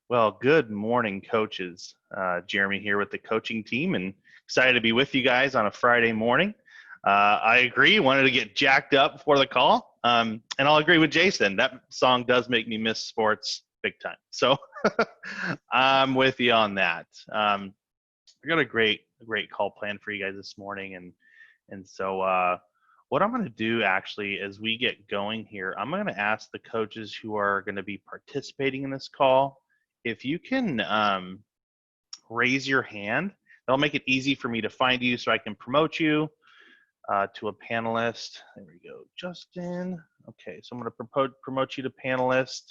Well, good morning, coaches. Jeremy here with the coaching team and excited to be with you guys on a Friday morning. I agree, wanted to get jacked up before the call. And I'll agree with Jason. That song does make me miss sports big time. So I'm with you on that. We got a great call planned for you guys this morning. And so what I'm going to do actually as we get going here, I'm going to ask the coaches who are going to be participating in this call if you can raise your hand. That'll make it easy for me to find you so I can promote you to a panelist. There we go, Justin. Okay, so I'm going to promote you to panelist.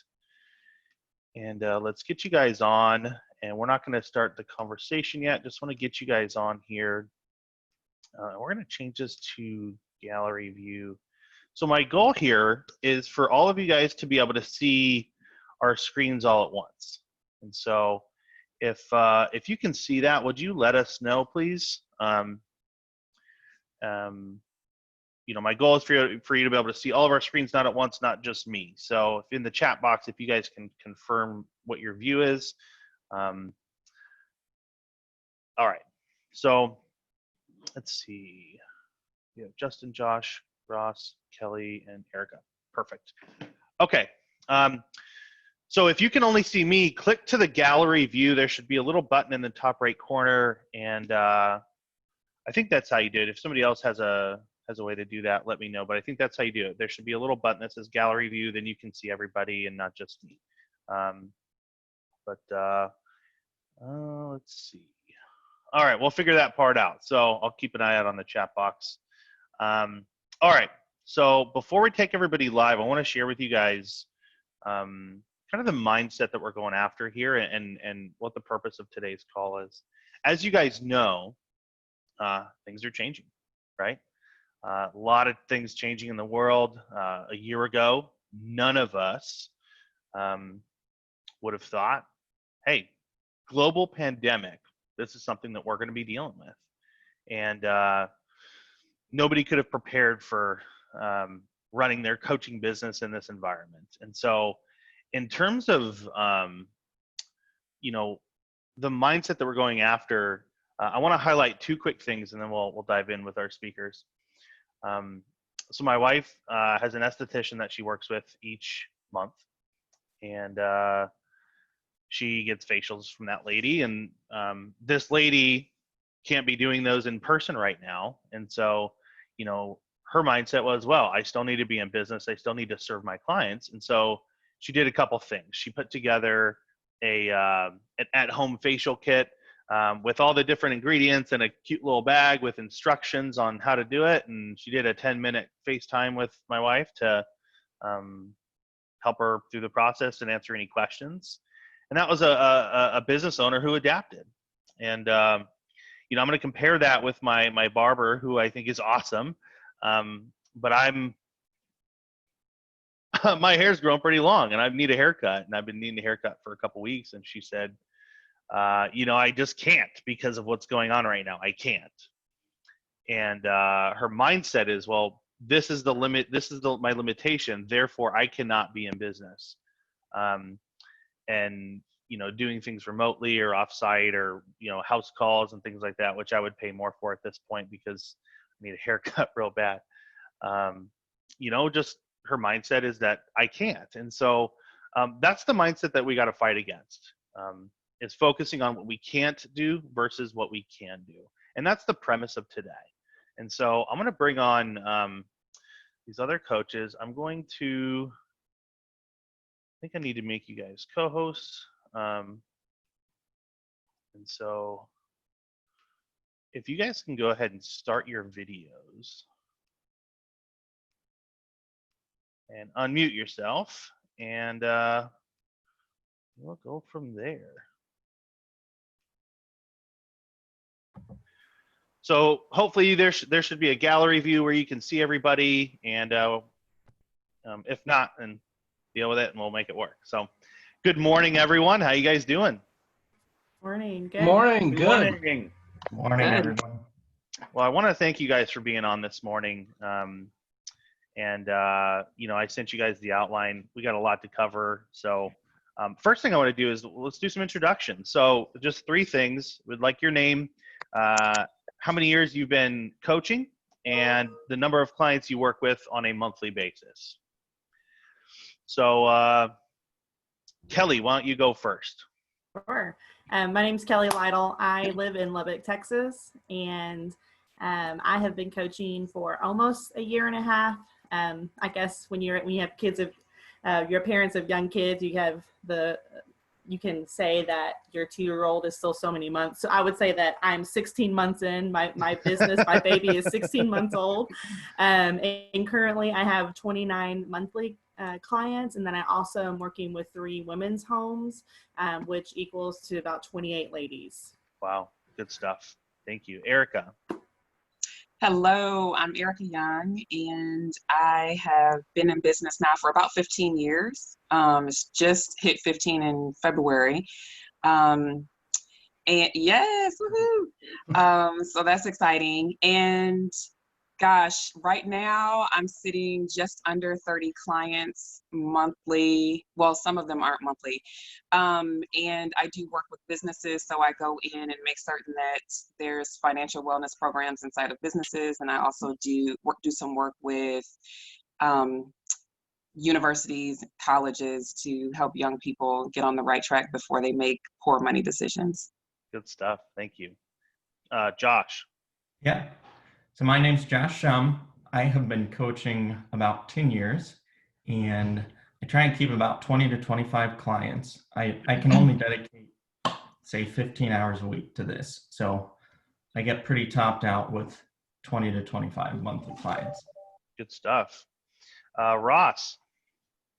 And let's get you guys on. And we're not going to start the conversation yet. Just want to get you guys on here. We're going to change this to gallery view. So my goal here is for all of you guys to be able to see our screens all at once. And so if you can see that, would you let us know, please? My goal is for you to be able to see all of our screens, not at once, not just me. So if in the chat box, if you guys can confirm what your view is. All right, so let's see. We have Justin, Josh, Ross, Kelly, and Erica. Perfect. Okay. So if you can only see me, click to the gallery view. There should be a little button in the top right corner, and I think that's how you do it. If somebody else has a way to do that, let me know. But I think that's how you do it. There should be a little button that says gallery view. Then you can see everybody and not just me. Let's see. All right, we'll figure that part out. So I'll keep an eye out on the chat box. All right, so before we take everybody live, I want to share with you guys kind of the mindset that we're going after here and what the purpose of today's call is. As you guys know, things are changing, right? A lot of things changing in the world. A year ago, none of us would have thought, hey, global pandemic, this is something that we're going to be dealing with. And nobody could have prepared for running their coaching business in this environment. And so in terms of, the mindset that we're going after, I want to highlight two quick things and then we'll dive in with our speakers. So my wife has an esthetician that she works with each month, and she gets facials from that lady, and this lady can't be doing those in person right now. And so, her mindset was, well, I still need to be in business. I still need to serve my clients. And so she did a couple things. She put together an at-home facial kit with all the different ingredients in a cute little bag with instructions on how to do it. And she did a 10-minute FaceTime with my wife to help her through the process and answer any questions. And that was a business owner who adapted. And, I'm going to compare that with my barber, who I think is awesome. But my hair's grown pretty long and I need a haircut, and I've been needing a haircut for a couple weeks. And she said, I just can't because of what's going on right now. I can't. And her mindset is, well, this is the limit. This is my limitation. Therefore, I cannot be in business. And doing things remotely or offsite or house calls and things like that, which I would pay more for at this point because I need a haircut real bad. Just her mindset is that I can't. And so that's the mindset that we got to fight against. Is focusing on what we can't do versus what we can do. And that's the premise of today. And so I'm going to bring on these other coaches. I think I need to make you guys co-hosts. And so if you guys can go ahead and start your videos and unmute yourself, and we'll go from there. So hopefully there should be a gallery view where you can see everybody, and if not, then deal with it and we'll make it work. So good morning, everyone. How you guys doing? Morning. Good. Morning. Good. Morning. Morning, everyone. Well, I want to thank you guys for being on this morning. I sent you guys the outline. We got a lot to cover. So First thing I want to do is let's do some introductions. So just three things. We'd like your name, how many years you've been coaching, and the number of clients you work with on a monthly basis. So Kelly, why don't you go first? Sure. My name's Kelly Lytle. I live in Lubbock, Texas, and I have been coaching for almost a year and a half. I guess when you have kids of your parents of young kids, you can say that your 2-year-old is still so many months. So I would say that I'm 16 months in my business. My baby is 16 months old. And currently I have 29 monthly clients. And then I also am working with 3 women's homes, which equals to about 28 ladies. Wow. Good stuff. Thank you. Erica. Hello, I'm Erica Young, and I have been in business now for about 15 years. It's just hit 15 in February. And yes, woohoo! So that's exciting. And gosh, right now I'm sitting just under 30 clients monthly. Well, some of them aren't monthly. And I do work with businesses. So I go in and make certain that there's financial wellness programs inside of businesses. And I also do some work with universities, colleges to help young people get on the right track before they make poor money decisions. Good stuff. Thank you. Josh. Yeah. So my name's Josh Shum. I have been coaching about 10 years, and I try and keep about 20 to 25 clients. I can only dedicate, say, 15 hours a week to this. So I get pretty topped out with 20 to 25 monthly clients. Good stuff. Ross.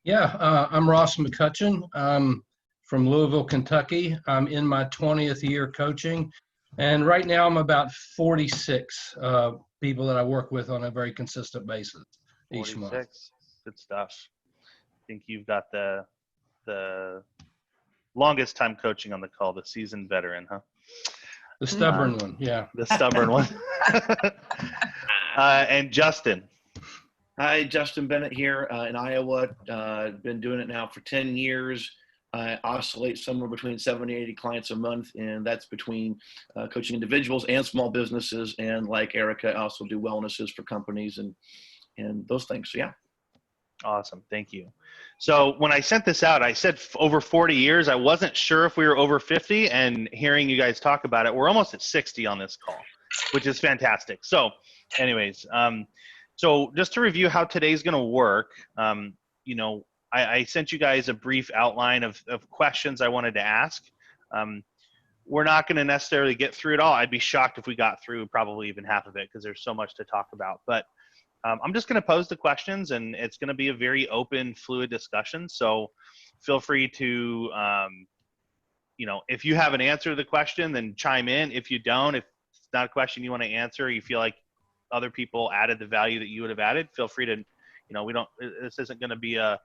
Yeah, I'm Ross McCutcheon. I'm from Louisville, Kentucky. I'm in my 20th year coaching. And right now I'm about 46 people that I work with on a very consistent basis each 46. month. Good stuff. I think you've got the longest time coaching on the call, the seasoned veteran, huh? The stubborn one, yeah. The stubborn one. And Justin. Hi, Justin Bennett here in Iowa. Been doing it now for 10 years. I oscillate somewhere between 70 and 80 clients a month, and that's between coaching individuals and small businesses. And like Erica, I also do wellnesses for companies and those things. So yeah. Awesome. Thank you. So when I sent this out, I said over 40 years. I wasn't sure if we were over 50, and hearing you guys talk about it, we're almost at 60 on this call, which is fantastic. So anyways, so just to review how today's going to work, I sent you guys a brief outline of questions I wanted to ask. We're not going to necessarily get through it all. I'd be shocked if we got through probably even half of it because there's so much to talk about. But I'm just going to pose the questions, and it's going to be a very open, fluid discussion. So feel free to, if you have an answer to the question, then chime in. If you don't, if it's not a question you want to answer, you feel like other people added the value that you would have added, feel free to, this isn't going to be a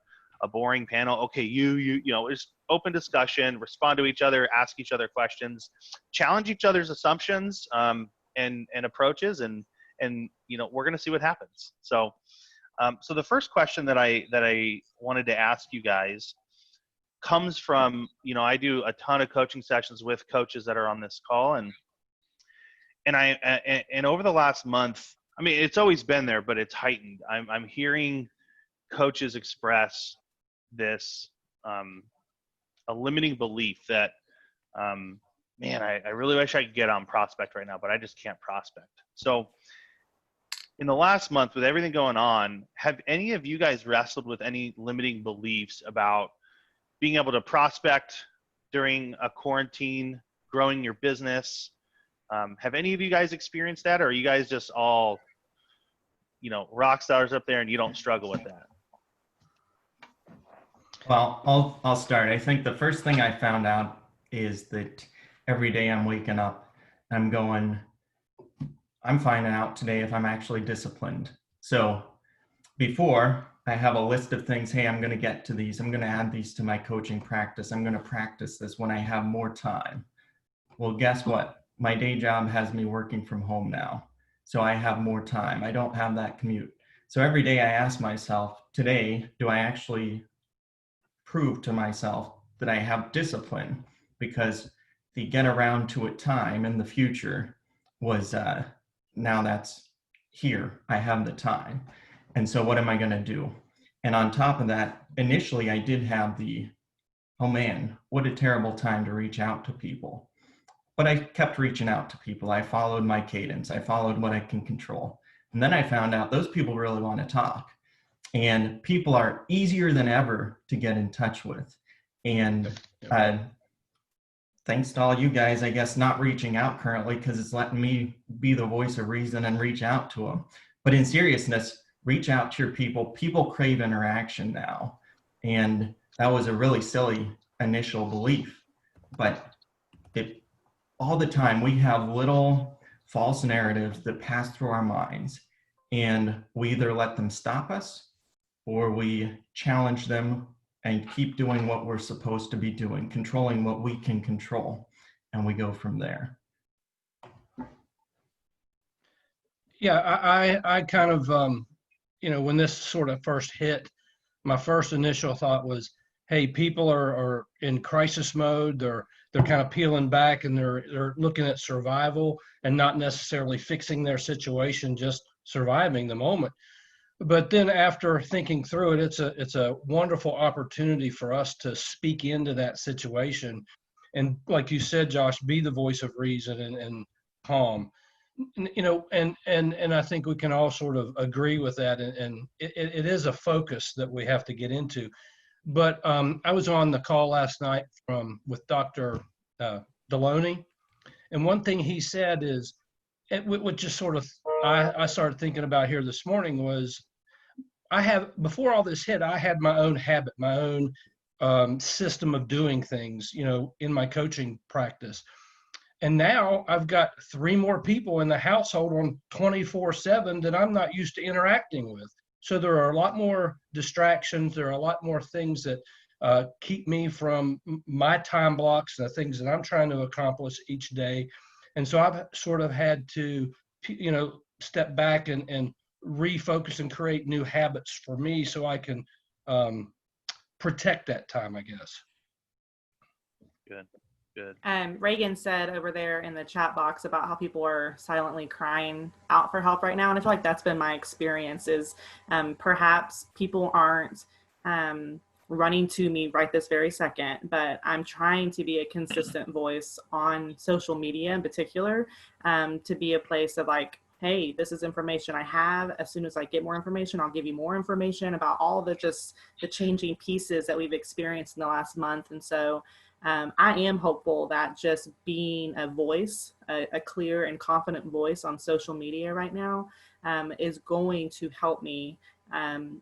boring panel. Okay, it's open discussion, respond to each other, ask each other questions, challenge each other's assumptions and approaches, and we're going to see what happens. So the first question that I wanted to ask you guys comes from, I do a ton of coaching sessions with coaches that are on this call, and over the last month, I mean, it's always been there, but it's heightened. I'm hearing coaches express this a limiting belief that I really wish I could get on prospect right now, but I just can't prospect. So in the last month, with everything going on, have any of you guys wrestled with any limiting beliefs about being able to prospect during a quarantine, growing your business? Have any of you guys experienced that, or are you guys just all rock stars up there and you don't struggle with that? Well, I'll start. I think the first thing I found out is that every day I'm waking up, I'm finding out today if I'm actually disciplined. So before, I have a list of things, hey, I'm going to get to these. I'm going to add these to my coaching practice. I'm going to practice this when I have more time. Well, guess what? My day job has me working from home now. So I have more time. I don't have that commute. So every day I ask myself, today, do I actually prove to myself that I have discipline, because the get around to it time in the future was now that's here. I have the time. And so what am I going to do? And on top of that, initially I did have the, oh man, what a terrible time to reach out to people. But I kept reaching out to people. I followed my cadence. I followed what I can control. And then I found out those people really want to talk. And people are easier than ever to get in touch with. And thanks to all you guys, I guess, not reaching out currently, because it's letting me be the voice of reason and reach out to them. But in seriousness, reach out to your people. People crave interaction now. And that was a really silly initial belief. But all the time we have little false narratives that pass through our minds, and we either let them stop us or we challenge them and keep doing what we're supposed to be doing, controlling what we can control, and we go from there. Yeah, I kind of, when this sort of first hit, my first initial thought was, hey, people are in crisis mode. They're kind of peeling back, and they're looking at survival and not necessarily fixing their situation, just surviving the moment. But then after thinking through it, it's a wonderful opportunity for us to speak into that situation. And like you said, Josh, be the voice of reason and calm. And I think we can all sort of agree with that. And it is a focus that we have to get into. But I was on the call last night with Dr. Deloney, and one thing he said is, which just sort of I started thinking about here this morning, was before all this hit, I had my own habit, my own system of doing things, in my coaching practice. And now I've got 3 more people in the household on 24/7 that I'm not used to interacting with. So there are a lot more distractions. There are a lot more things that keep me from my time blocks and the things that I'm trying to accomplish each day. And so I've sort of had to, step back and refocus and create new habits for me so I can protect that time, I guess. Good. Reagan said over there in the chat box about how people are silently crying out for help right now. And I feel like that's been my experience is perhaps people aren't running to me right this very second, but I'm trying to be a consistent voice on social media in particular, to be a place of like, hey, this is information I have. As soon as I get more information, I'll give you more information about all the changing pieces that we've experienced in the last month. And so I am hopeful that just being a voice, a clear and confident voice on social media right now is going to help me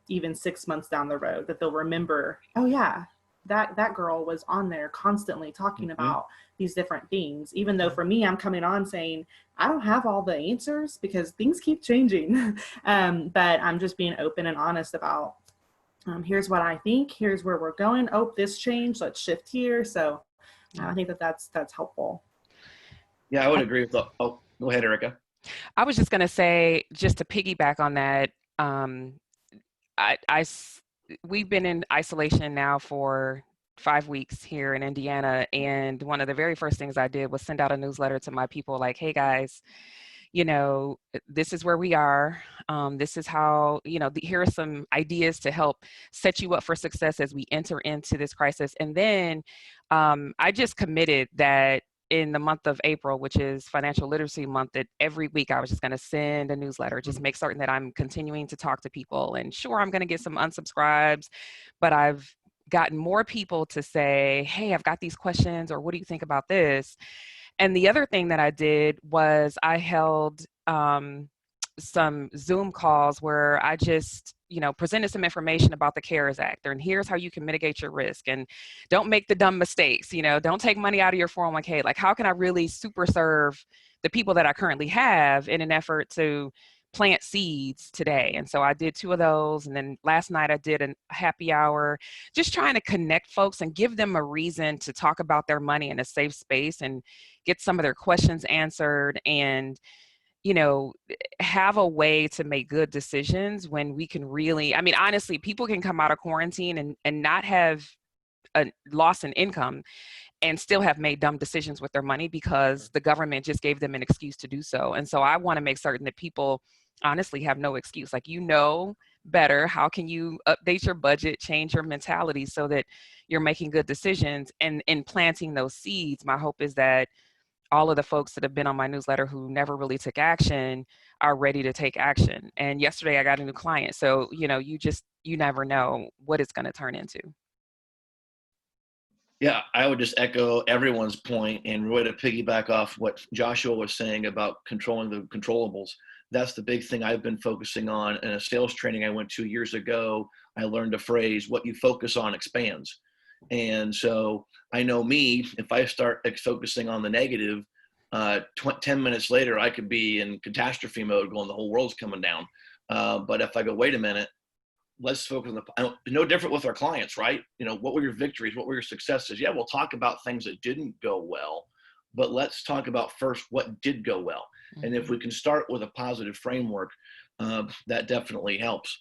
even 6 months down the road, that they'll remember, oh yeah, that girl was on there constantly talking about these different things. Even though for me, I'm coming on saying, I don't have all the answers because things keep changing. But I'm just being open and honest about, here's what I think, here's where we're going. Oh, this changed, let's shift here. So I think that's helpful. Yeah, I would agree with oh, go ahead, Erica. I was just going to say, just to piggyback on that, we've been in isolation now for 5 weeks here in Indiana. And one of the very first things I did was send out a newsletter to my people like, hey guys, this is where we are. This is how, here are some ideas to help set you up for success as we enter into this crisis. And then I just committed that in the month of April, which is Financial Literacy Month, that every week I was just going to send a newsletter, just make certain that I'm continuing to talk to people. And sure, I'm going to get some unsubscribes, but I've gotten more people to say, hey, I've got these questions, or what do you think about this? And the other thing that I did was I held some Zoom calls where I just, presented some information about the CARES Act, and here's how you can mitigate your risk, and don't make the dumb mistakes, don't take money out of your 401k. Like, how can I really super serve the people that I currently have in an effort to plant seeds today? And so I did 2 of those. And then last night I did a happy hour, just trying to connect folks and give them a reason to talk about their money in a safe space and get some of their questions answered, and have a way to make good decisions when we can really, honestly, people can come out of quarantine and not have a loss in income and still have made dumb decisions with their money because the government just gave them an excuse to do so. And so I want to make certain that people honestly have no excuse. Like, better. How can you update your budget, change your mentality so that you're making good decisions? And in planting those seeds, my hope is that all of the folks that have been on my newsletter who never really took action are ready to take action. And yesterday I got a new client. So, you never know what it's going to turn into. Yeah, I would just echo everyone's point, and really to piggyback off what Joshua was saying about controlling the controllables. That's the big thing I've been focusing on. In a sales training I went 2 years ago, I learned a phrase, what you focus on expands. And so I know me, if I start focusing on the negative, 10 minutes later, I could be in catastrophe mode going, the whole world's coming down. But if I go, wait a minute, let's focus on no different with our clients, right? What were your victories? What were your successes? Yeah, we'll talk about things that didn't go well, but let's talk about first what did go well. Mm-hmm. And if we can start with a positive framework, that definitely helps.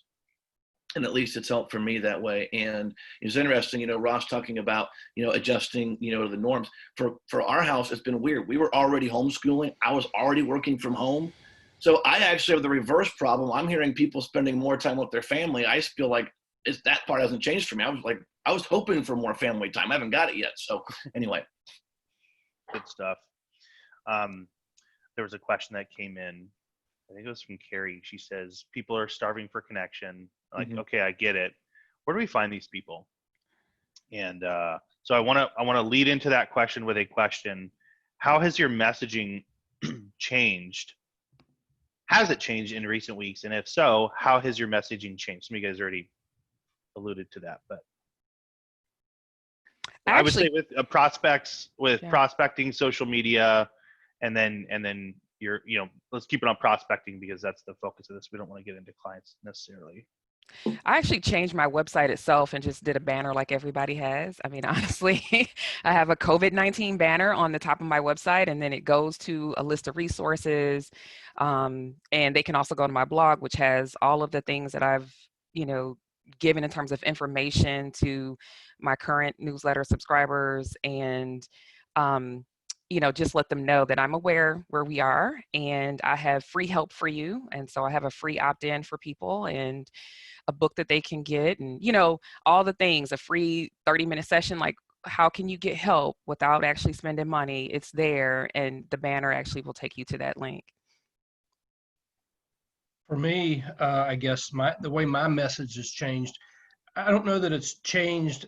And at least it's helped for me that way. And it's interesting, Ross talking about, adjusting, to the norms. For our house, it's been weird. We were already homeschooling. I was already working from home. So I actually have the reverse problem. I'm hearing people spending more time with their family. I feel like that part hasn't changed for me. I was hoping for more family time. I haven't got it yet. So anyway. Good stuff. There was a question that came in. I think it was from Carrie. She says, people are starving for connection. Like, okay, I get it. Where do we find these people? And so I want to lead into that question with a question. How has your messaging changed? Has it changed in recent weeks? And if so, how has your messaging changed? Some of you guys already alluded to that, but I would say with prospects, prospecting, social media, and then you're, let's keep it on prospecting because that's the focus of this. We don't want to get into clients necessarily. I actually changed my website itself and just did a banner like everybody has. I mean, honestly, I have a COVID-19 banner on the top of my website, and then it goes to a list of resources. And they can also go to my blog, which has all of the things that I've, given in terms of information to my current newsletter subscribers, and, just let them know that I'm aware where we are and I have free help for you. And so I have a free opt-in for people and a book that they can get, and, all the things, a free 30-minute session, like how can you get help without actually spending money? It's there, and the banner actually will take you to that link. For me, I guess the way my message has changed, I don't know that it's changed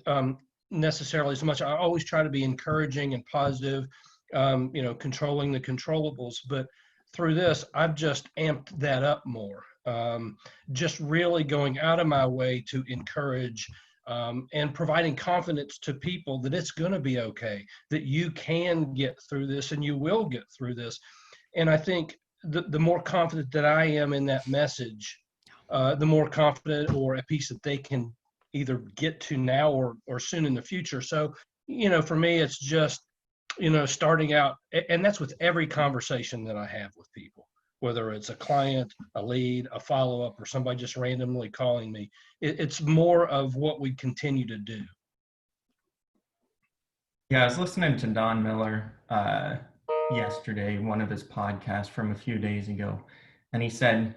necessarily so much. I always try to be encouraging and positive, controlling the controllables. But through this, I've just amped that up more. Just really going out of my way to encourage and providing confidence to people that it's going to be okay, that you can get through this and you will get through this. And I think the more confident that I am in that message, the more confident or a piece that they can either get to now or soon in the future. So, for me, it's just, starting out, and that's with every conversation that I have with people, whether it's a client, a lead, a follow-up, or somebody just randomly calling me. It's more of what we continue to do. Yeah, I was listening to Don Miller yesterday, one of his podcasts from a few days ago, and he said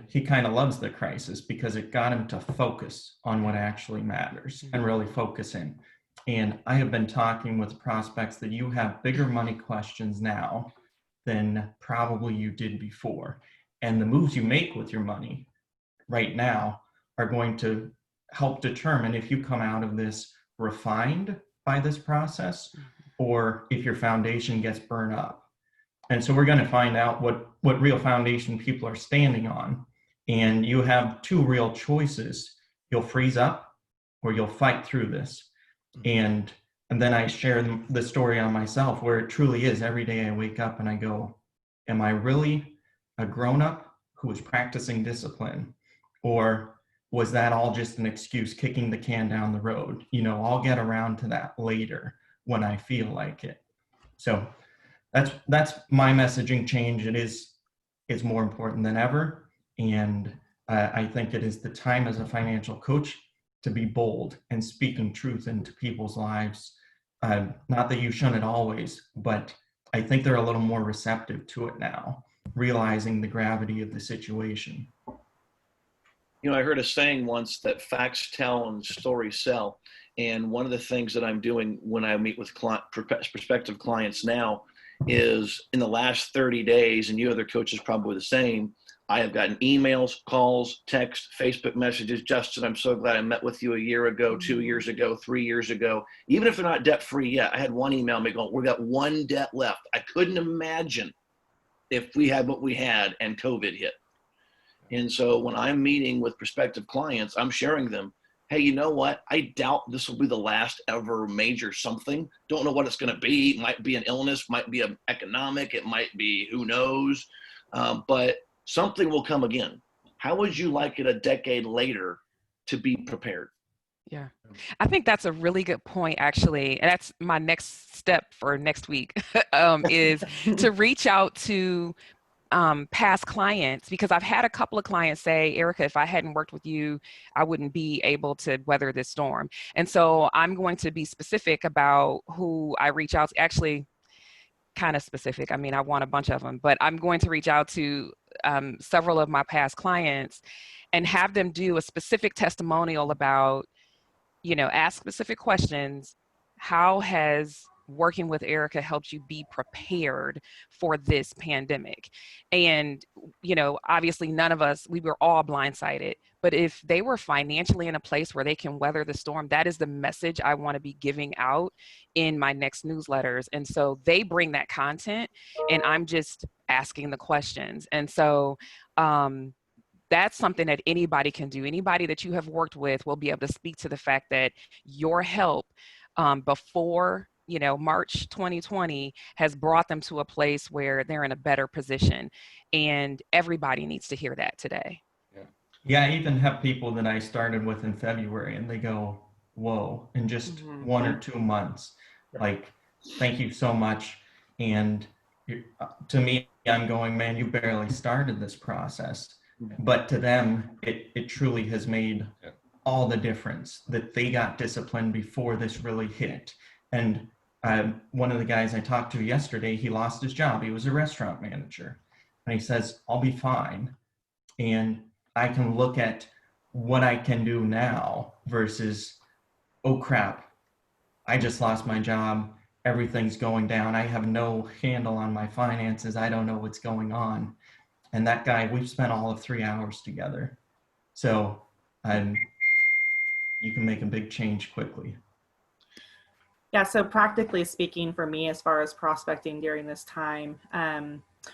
he kind of loves the crisis because it got him to focus on what actually matters and really focus in. And I have been talking with prospects that you have bigger money questions now than probably you did before. And the moves you make with your money right now are going to help determine if you come out of this refined by this process or if your foundation gets burned up. And so we're going to find out what real foundation people are standing on. And you have two real choices. You'll freeze up or you'll fight through this. And then I share the story on myself where it truly is. Every day I wake up and I go, am I really a grown-up who is practicing discipline? Or was that all just an excuse kicking the can down the road? I'll get around to that later when I feel like it. So that's my messaging change. It's more important than ever. And I think it is the time as a financial coach to be bold and speaking truth into people's lives. Not that you shouldn't always, but I think they're a little more receptive to it now, realizing the gravity of the situation. You know, I heard a saying once that facts tell and stories sell. And one of the things that I'm doing when I meet with prospective clients now is in the last 30 days, and you other coaches probably the same, I have gotten emails, calls, texts, Facebook messages. Justin, I'm so glad I met with you a year ago, 2 years ago, 3 years ago. Even if they're not debt free yet, I had one email me going, we've got one debt left. I couldn't imagine if we had what we had and COVID hit. And so when I'm meeting with prospective clients, I'm sharing them, hey, you know what? I doubt this will be the last ever major something. Don't know what it's going to be. It might be an illness, might be an economic, it might be who knows. But something will come again. How would you like it a decade later to be prepared? Yeah, I think that's a really good point, actually. And that's my next step for next week is to reach out to past clients, because I've had a couple of clients say, Erica, if I hadn't worked with you, I wouldn't be able to weather this storm. And so I'm going to be specific about who I reach out to. Actually, kind of specific. I mean, I want a bunch of them, but I'm going to reach out to several of my past clients and have them do a specific testimonial about, you know, ask specific questions. How has working with Erica helped you be prepared for this pandemic? And, you know, obviously none of us, we were all blindsided, but if they were financially in a place where they can weather the storm, that is the message I want to be giving out in my next newsletters. And so they bring that content and I'm just asking the questions. And so, that's something that anybody can do. Anybody that you have worked with will be able to speak to the fact that your help before, you know, March 2020 has brought them to a place where they're in a better position. And everybody needs to hear that today. Yeah, I even have people that I started with in February and they go, whoa, in just 1 or 2 months, like, thank you so much. And to me, I'm going, man, you barely started this process. But to them, it truly has made all the difference that they got disciplined before this really hit. And one of the guys I talked to yesterday, he lost his job. He was a restaurant manager. And he says, I'll be fine. And I can look at what I can do now versus, oh crap, I just lost my job. Everything's going down. I have no handle on my finances. I don't know what's going on. And that guy, we've spent all of 3 hours together. So you can make a big change quickly. Yeah, so practically speaking for me, as far as prospecting during this time,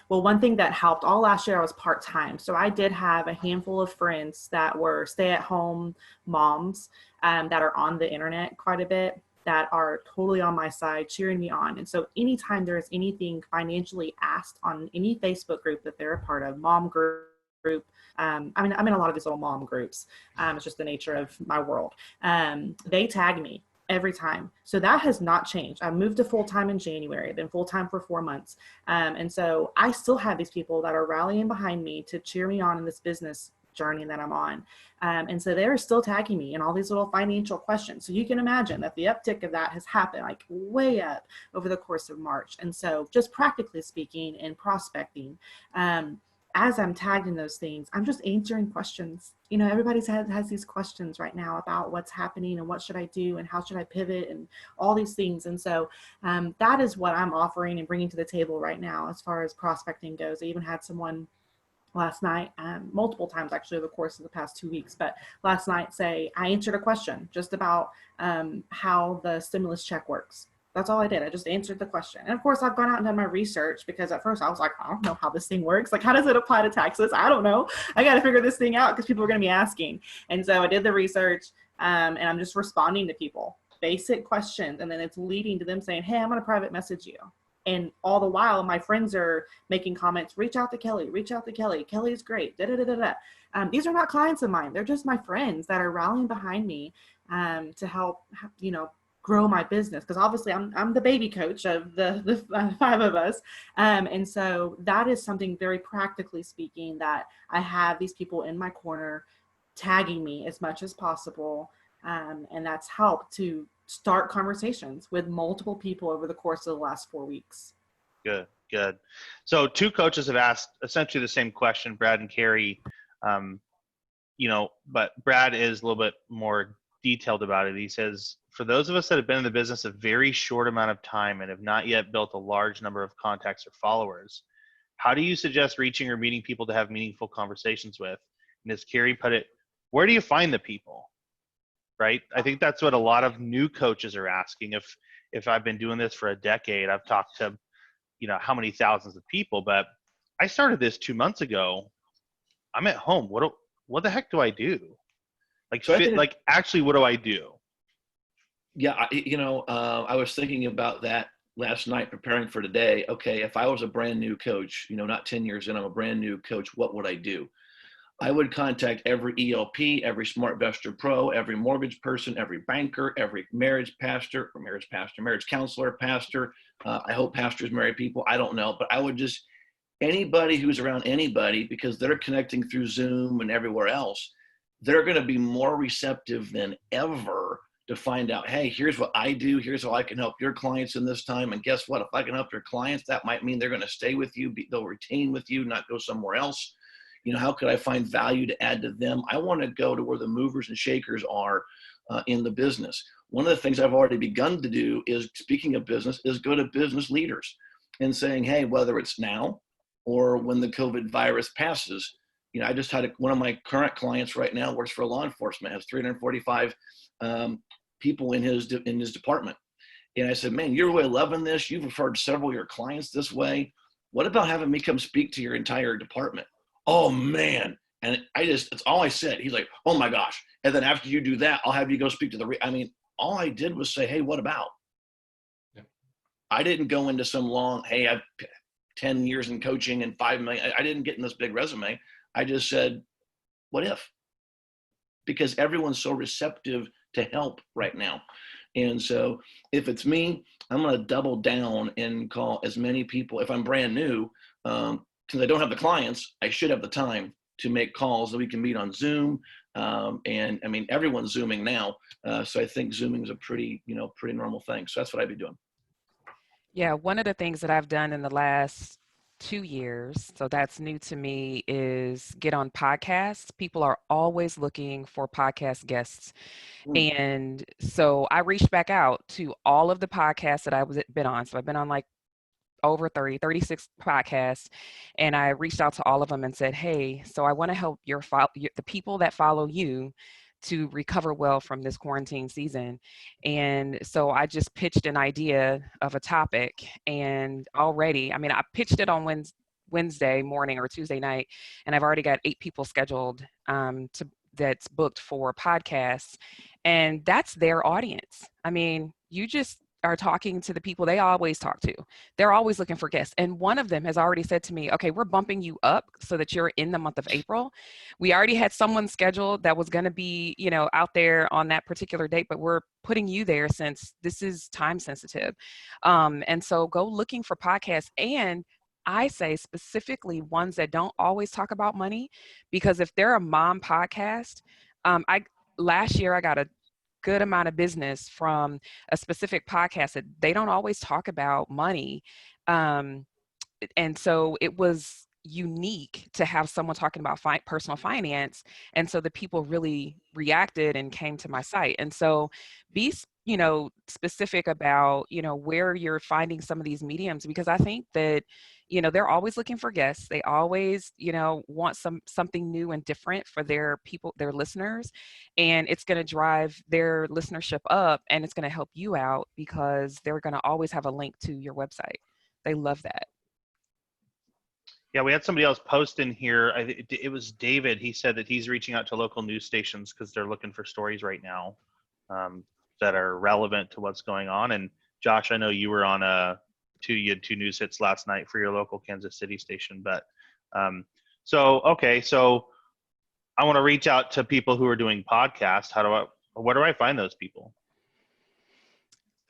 well, one thing that helped, all last year I was part-time. So I did have a handful of friends that were stay-at-home moms that are on the internet quite a bit, that are totally on my side, cheering me on. And so anytime there's anything financially asked on any Facebook group that they're a part of, mom group, I mean, I'm in a lot of these little mom groups. It's just the nature of my world. They tag me every time. So that has not changed. I moved to full-time in January, been full-time for 4 months. And so I still have these people that are rallying behind me to cheer me on in this business journey that I'm on. And so they're still tagging me in all these little financial questions. So you can imagine that the uptick of that has happened like way up over the course of March. And so just practically speaking and prospecting, as I'm tagged in those things, I'm just answering questions. You know, everybody has these questions right now about what's happening and what should I do and how should I pivot and all these things. And so that is what I'm offering and bringing to the table right now as far as prospecting goes. I even had someone last night, multiple times actually over the course of the past 2 weeks, but last night say, I answered a question just about how the stimulus check works. That's all I did. I just answered the question. And of course I've gone out and done my research, because at first I was like, I don't know how this thing works. Like, how does it apply to taxes? I don't know. I got to figure this thing out because people are going to be asking. And so I did the research and I'm just responding to people, basic questions. And then it's leading to them saying, hey, I'm going to private message you. And all the while, my friends are making comments, reach out to Kelly, reach out to Kelly. Kelly's great. Da, da, da, da, da. These are not clients of mine. They're just my friends that are rallying behind me to help, you know, grow my business. Because obviously I'm the baby coach of the 5 of us. And so that is something very practically speaking that I have these people in my corner tagging me as much as possible, And that's helped to start conversations with multiple people over the course of the last 4 weeks. Good. So two coaches have asked essentially the same question, Brad and Carrie. But Brad is a little bit more detailed about it. He says, for those of us that have been in the business a very short amount of time and have not yet built a large number of contacts or followers, how do you suggest reaching or meeting people to have meaningful conversations with? And as Carrie put it, where do you find the people? Right? I think that's what a lot of new coaches are asking. If I've been doing this for a decade, I've talked to, how many thousands of people, but I started this 2 months ago. I'm at home. What the heck do I do? Actually, what do I do? Yeah, I was thinking about that last night preparing for today. Okay, if I was a brand new coach, not 10 years in, I'm a brand new coach, what would I do? I would contact every ELP, every SmartVestor Pro, every mortgage person, every banker, every marriage counselor, pastor. I hope pastors marry people. I don't know, but I would just, anybody who's around anybody, because they're connecting through Zoom and everywhere else, they're going to be more receptive than ever to find out, hey, here's what I do. Here's how I can help your clients in this time. And guess what? If I can help your clients, that might mean they're going to stay with you. They'll retain with you, not go somewhere else. How could I find value to add to them? I want to go to where the movers and shakers are in the business. One of the things I've already begun to do is, speaking of business, is go to business leaders and saying, hey, whether it's now or when the COVID virus passes, I just had one of my current clients right now works for law enforcement, has 345 people in his department. And I said, man, you're really loving this. You've referred several of your clients this way. What about having me come speak to your entire department? Oh man. And that's all I said. He's like, oh my gosh. And then after you do that, I'll have you go speak to all I did was say, hey, what about? Yeah. I didn't go into some long, hey, I've 10 years in coaching and 5 million. I didn't get in this big resume. I just said, what if? Because everyone's so receptive to help right now. And so if it's me, I'm going to double down and call as many people. If I'm brand new, because I don't have the clients, I should have the time to make calls that we can meet on Zoom. And everyone's Zooming now. So I think Zooming is a pretty normal thing. So that's what I'd be doing. Yeah, one of the things that I've done in the last 2 years, so that's new to me, is get on podcasts. People are always looking for podcast guests. And so I reached back out to all of the podcasts that I've been on. So I've been on like over 36 podcasts, and I reached out to all of them and said, hey, so I want to help the people that follow you to recover well from this quarantine season. And so I just pitched an idea of a topic, and already, I pitched it on Wednesday morning or Tuesday night, and I've already got 8 people scheduled that's booked for podcasts, and that's their audience. You just are talking to the people they always talk to. They're always looking for guests. And one of them has already said to me, okay, we're bumping you up so that you're in the month of April. We already had someone scheduled that was going to be, out there on that particular date, but we're putting you there since this is time sensitive. And so go looking for podcasts. And I say specifically ones that don't always talk about money, because if they're a mom podcast, last year I got a good amount of business from a specific podcast that they don't always talk about money. And so it was unique to have someone talking about personal finance. And so the people really reacted and came to my site. And so be, specific about, where you're finding some of these mediums, because I think that, they're always looking for guests. They always, want something new and different for their people, their listeners, and it's going to drive their listenership up, and it's going to help you out because they're going to always have a link to your website. They love that. Yeah, we had somebody else post in here. It was David. He said that he's reaching out to local news stations because they're looking for stories right now that are relevant to what's going on. And Josh, I know you were on you had 2 news hits last night for your local Kansas City station. But so I want to reach out to people who are doing podcasts. Where do I find those people?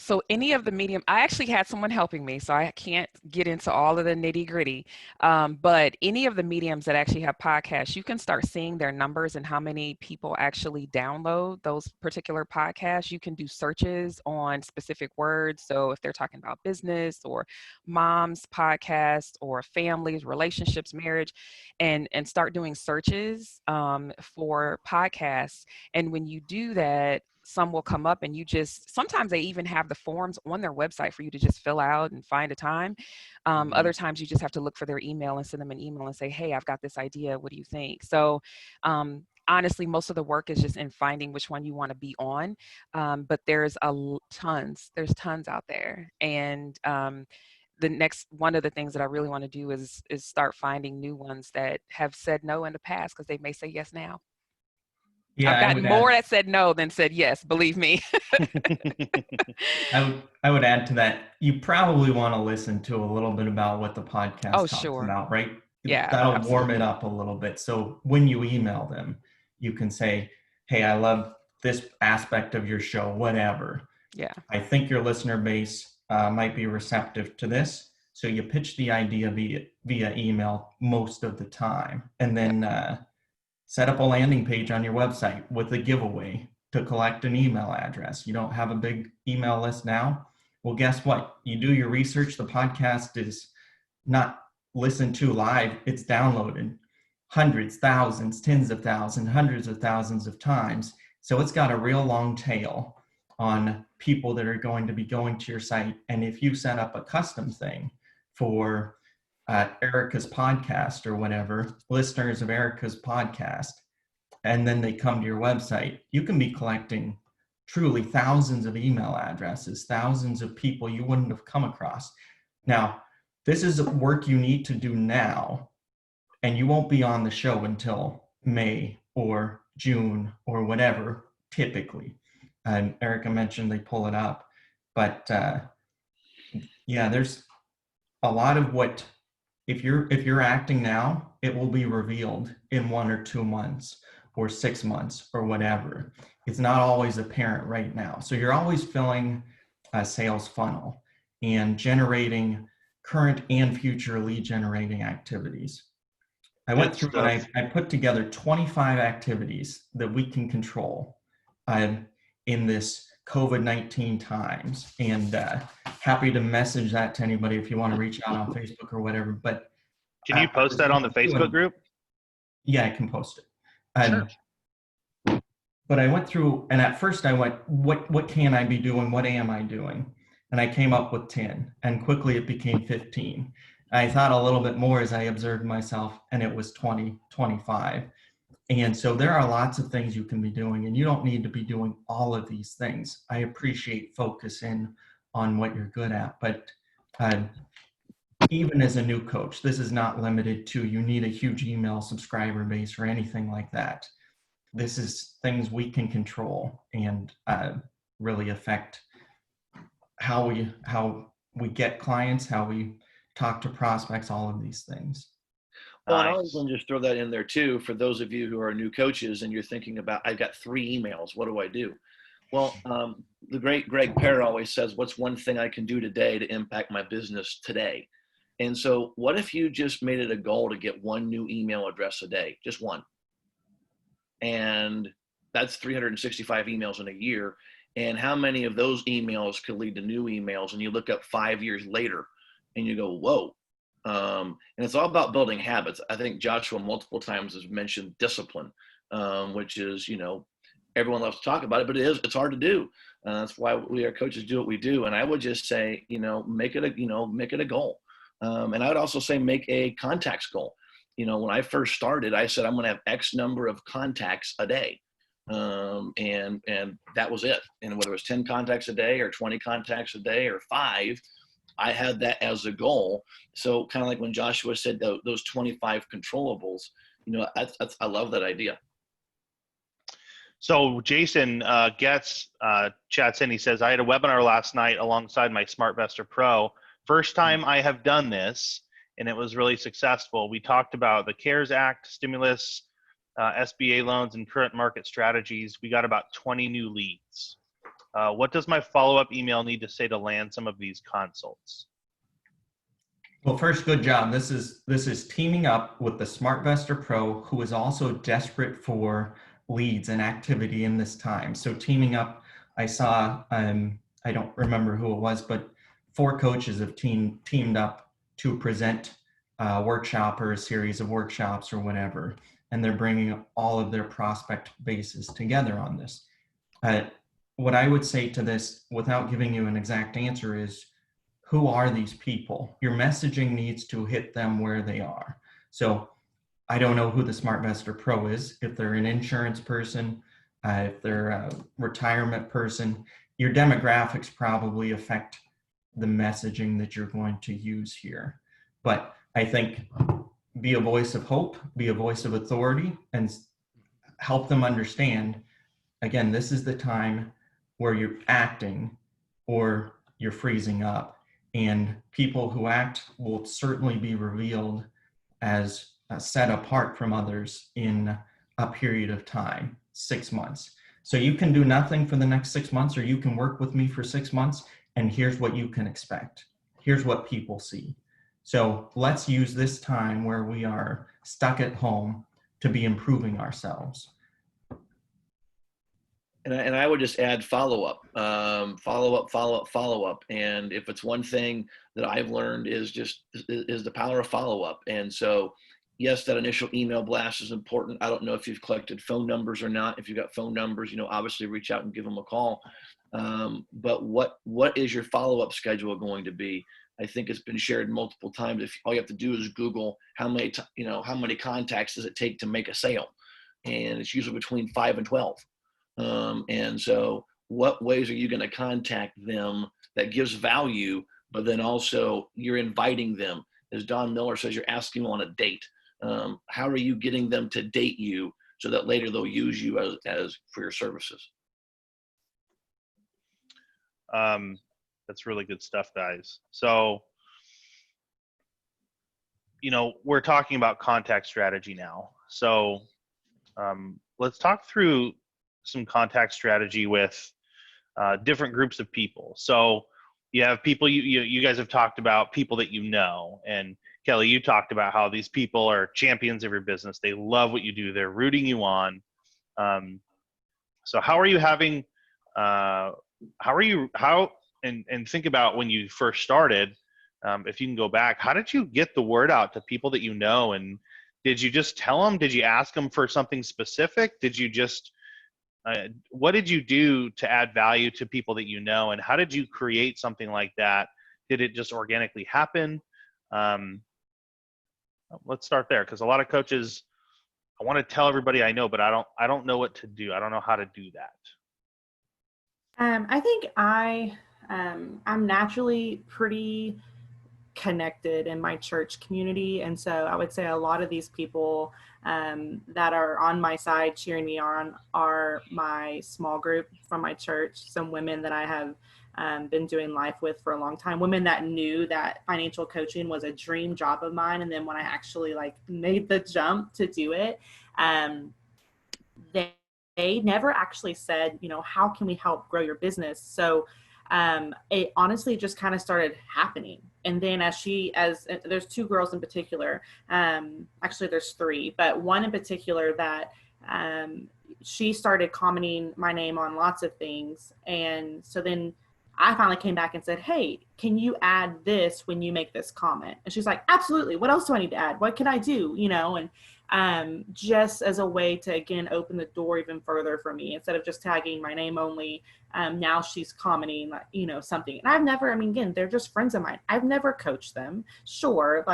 So any of the medium, I actually had someone helping me, so I can't get into all of the nitty gritty. But any of the mediums that actually have podcasts, you can start seeing their numbers and how many people actually download those particular podcasts. You can do searches on specific words. So if they're talking about business or mom's podcast or families, relationships, marriage, and start doing searches for podcasts. And when you do that, some will come up and you just, sometimes they even have the forms on their website for you to just fill out and find a time. Other times you just have to look for their email and send them an email and say, hey, I've got this idea. What do you think? So honestly, most of the work is just in finding which one you want to be on. But there's there's tons out there. And the next one of the things that I really want to do is start finding new ones that have said no in the past, because they may say yes now. Yeah, I've gotten more that said no than said yes, believe me. I would add to that, you probably want to listen to a little bit about what the podcast talks sure. about, right? Yeah, that'll absolutely. warm it up a little bit. So when you email them, you can say, hey, I love this aspect of your show, whatever. Yeah. I think your listener base might be receptive to this. So you pitch the idea via email most of the time, and then set up a landing page on your website with a giveaway to collect an email address. You don't have a big email list now? Well, guess what? You do your research. The podcast is not listened to live. It's downloaded hundreds, thousands, tens of thousands, hundreds of thousands of times. So it's got a real long tail on people that are going to be going to your site. And if you set up a custom thing for Erica's podcast or whatever, listeners of Erica's podcast, and then they come to your website, you can be collecting truly thousands of email addresses, thousands of people you wouldn't have come across. Now, this is work you need to do now, and you won't be on the show until May or June or whatever, typically. Erica mentioned they pull it up, but yeah, there's a lot of what, if you're acting now, it will be revealed in 1 or 2 months or 6 months or whatever. It's not always apparent right now. So you're always filling a sales funnel and generating current and future lead generating activities. I went through and I put together 25 activities that we can control in this COVID-19 times, and happy to message that to anybody if you want to reach out on Facebook or whatever. But can you post that on the Facebook group? Yeah, I can post it. Sure. But I went through, and at first I went, what can I be doing? What am I doing? And I came up with 10, and quickly it became 15. I thought a little bit more as I observed myself, and it was 20, 25. And so there are lots of things you can be doing, and you don't need to be doing all of these things. I appreciate focusing on what you're good at, but even as a new coach, this is not limited to you need a huge email subscriber base or anything like that. This is things we can control and really affect how we get clients, how we talk to prospects, all of these things. Well, and I was going to just throw that in there too, for those of you who are new coaches and you're thinking about, I've got 3 emails, what do I do? Well, the great Greg Pear always says, what's one thing I can do today to impact my business today? And so what if you just made it a goal to get 1 new email address a day, just 1? And that's 365 emails in a year. And how many of those emails could lead to new emails? And you look up 5 years later and you go, whoa. And it's all about building habits. I think Joshua multiple times has mentioned discipline, which is, everyone loves to talk about it, but it's hard to do. That's why we, our coaches, do what we do. And I would just say, make it a goal. And I would also say, make a contacts goal. When I first started, I said, I'm going to have X number of contacts a day. And that was it. And whether it was 10 contacts a day or 20 contacts a day or 5, I had that as a goal. So kind of like when Joshua said those 25 controllables, I love that idea. So Jason Getz chats in. He says, I had a webinar last night alongside my SmartVestor Pro. First time I have done this, and it was really successful. We talked about the CARES Act, stimulus, SBA loans, and current market strategies. We got about 20 new leads. What does my follow-up email need to say to land some of these consults? Well, first, good job. This is teaming up with the SmartVestor Pro, who is also desperate for leads and activity in this time. So teaming up, I saw, I don't remember who it was, but 4 coaches have teamed up to present a workshop or a series of workshops or whatever, and they're bringing all of their prospect bases together on this. What I would say to this, without giving you an exact answer, is who are these people? Your messaging needs to hit them where they are. So I don't know who the SmartVestor Pro is. If they're an insurance person, if they're a retirement person, your demographics probably affect the messaging that you're going to use here. But I think be a voice of hope, be a voice of authority, and help them understand, again, this is the time where you're acting or you're freezing up. And people who act will certainly be revealed as set apart from others in a period of time, 6 months. So you can do nothing for the next 6 months, or you can work with me for 6 months, and here's what you can expect. Here's what people see. So let's use this time where we are stuck at home to be improving ourselves. And I would just add follow-up. And if it's one thing that I've learned is the power of follow-up. And so, yes, that initial email blast is important. I don't know if you've collected phone numbers or not. If you've got phone numbers, obviously reach out and give them a call. But what is your follow-up schedule going to be? I think it's been shared multiple times. If all you have to do is Google how many contacts does it take to make a sale, and it's usually between 5 and 12. And so what ways are you going to contact them that gives value, but then also you're inviting them? As Don Miller says, you're asking them on a date. How are you getting them to date you so that later they'll use you as for your services? That's really good stuff, guys. So, we're talking about contact strategy now. So let's talk through some contact strategy with different groups of people. So you have people, you guys have talked about people that and Kelly, you talked about how these people are champions of your business. They love what you do. They're rooting you on. So how are you having, and think about when you first started, if you can go back, how did you get the word out to people that and did you just tell them? Did you ask them for something specific? Did you just, what did you do to add value to people that and how did you create something like that? Did it just organically happen? Let's start there, because a lot of coaches, I want to tell everybody I know, but I don't know what to do. I don't know how to do that. I think I'm naturally pretty connected in my church community. And so I would say a lot of these people that are on my side cheering me on are my small group from my church, some women that I have been doing life with for a long time, women that knew that financial coaching was a dream job of mine. And then when I actually made the jump to do it, they never actually said, how can we help grow your business? So it honestly just kind of started happening. And then as there's 2 girls in particular, actually there's 3, but one in particular that she started commenting my name on lots of things. And so then I finally came back and said, hey, can you add this when you make this comment? And she's like, absolutely. What else do I need to add? What can I do? And just as a way to, again, open the door even further for me, instead of just tagging my name only, now she's commenting, something. And I've never, again, they're just friends of mine. I've never coached them. Sure.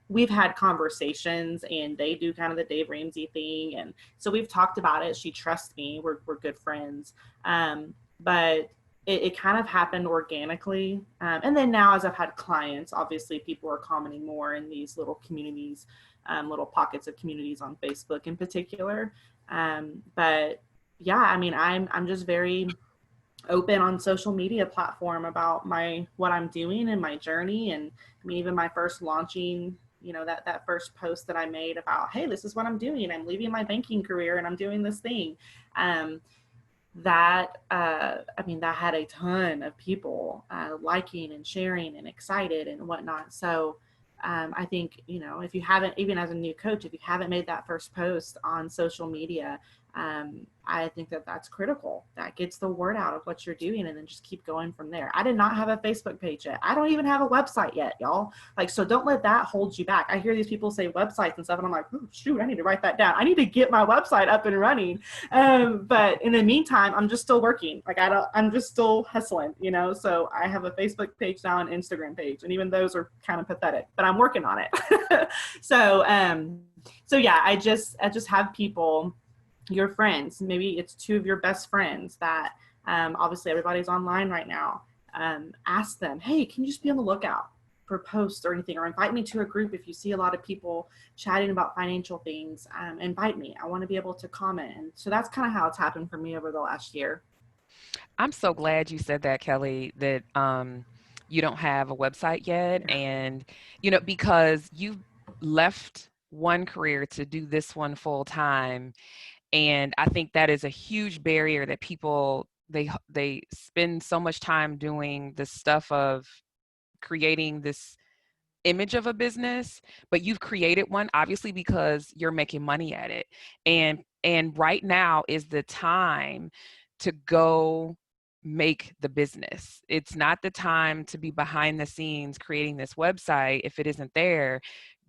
We've had conversations and they do kind of the Dave Ramsey thing. And so we've talked about it. She trusts me. We're good friends. But it kind of happened organically. And then now as I've had clients, obviously people are commenting more in these little communities, little pockets of communities on Facebook in particular. But yeah, I'm just very open on social media platform about what I'm doing and my journey. And even my first launching, that first post that I made about, hey, this is what I'm doing. I'm leaving my banking career and I'm doing this thing. that that had a ton of people liking and sharing and excited and whatnot. So I think, if you haven't, even as a new coach, if you haven't made that first post on social media, I think that that's critical. That gets the word out of what you're doing, and then just keep going from there. I did not have a Facebook page yet. I don't even have a website yet, y'all. So don't let that hold you back. I hear these people say websites and stuff, and I'm like, oh, shoot, I need to write that down. I need to get my website up and running. But in the meantime, I'm just still working. I'm just still hustling, so I have a Facebook page now and Instagram page, and even those are kind of pathetic, but I'm working on it. So yeah, I just have people, your friends, maybe it's 2 of your best friends that obviously everybody's online right now. Ask them, hey, can you just be on the lookout for posts or anything, or invite me to a group. If you see a lot of people chatting about financial things, invite me. I want to be able to comment. And so that's kind of how it's happened for me over the last year. I'm so glad you said that, Kelly, that you don't have a website yet. And, because you've left one career to do this one full time. And I think that is a huge barrier that people, they spend so much time doing the stuff of creating this image of a business, but you've created one obviously because you're making money at it. And right now is the time to go make the business. It's not the time to be behind the scenes creating this website. If it isn't there,